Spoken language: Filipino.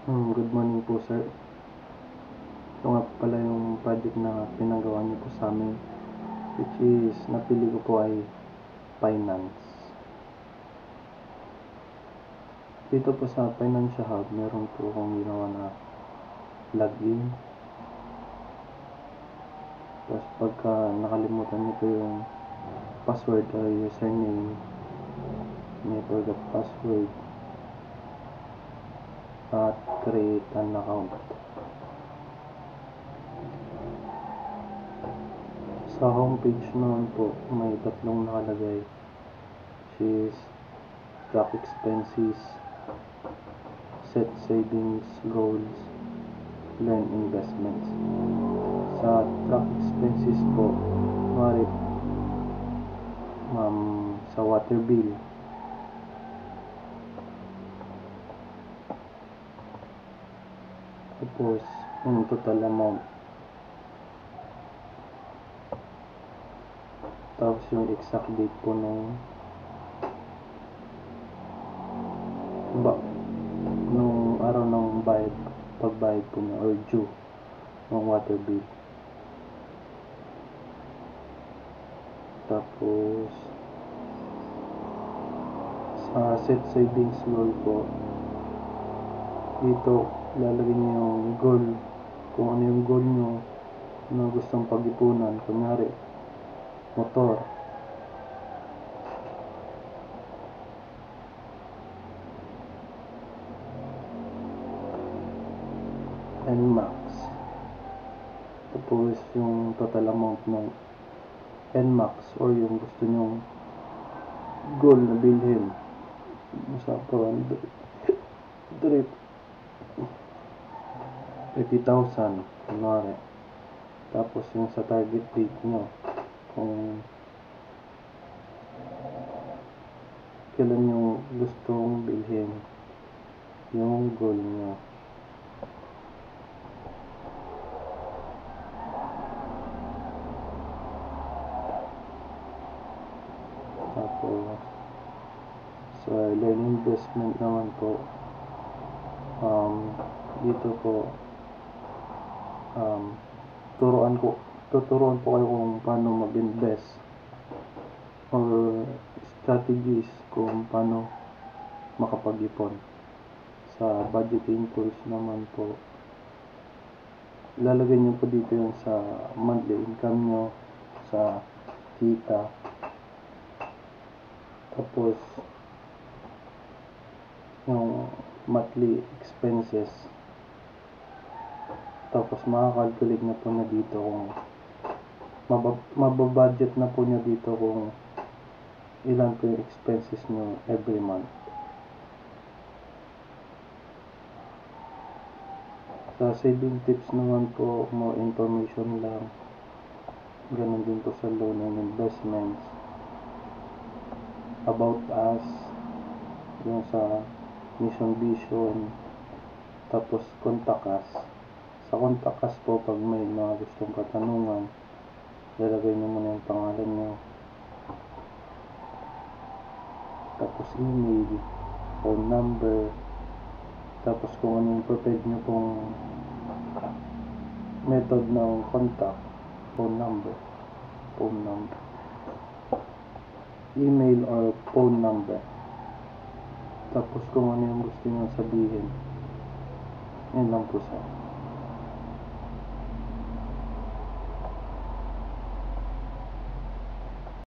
Good morning po sir. Ito nga pala yung project na pinagawa niyo po sa amin, which is napili ko po ay finance. Dito po sa Financial Hub, meron po akong ginawa na login. Tapos pagka nakalimutan niyo po yung password or username, may forgot password at create an account. Sa homepage naman po, may tatlong nakalagay, which is track expenses, set savings goals, learn investments. Sa track expenses po, mari sa water bill, tapos yung total amount, tapos yung exact date po nung araw ng pagbayad po niya or due ng water bill. Tapos sa set savings goal po, dito lalagay niyo yung goal, kung ano yung goal niyo na gustong pag-ipunan. Kunyari motor, NMAX. Tapos yung total amount ng NMAX or yung gusto nyong goal na bilhin sa 50,000 kunwari. Tapos yung sa target date nyo, kung kailan yung gustong bilhin yung goal nyo. Tapos sa learn investment naman po, dito po tuturuan po kayo kung paano mag-invest or strategies kung paano makapag-ipon. Sa budgeting tools naman po, lalagay nyo po dito yung sa monthly income nyo, sa kita, tapos yung monthly expenses, tapos makakalculate na po na dito kung mababudget na po niya dito kung ilan po yung expenses nyo every month. Sa saving tips naman po, more information lang. Ganun din po sa loan and investments, about us, yung sa mission vision, tapos contact us. Sa contact us po, pag may mga gustong katanungan, lalagay nyo muna yung pangalan nyo, tapos email, phone number, tapos kung ano yung prepared nyo pong method ng contact, phone number, email or phone number. Tapos kung ano yung gusto nyo sabihin, yun lang po sir.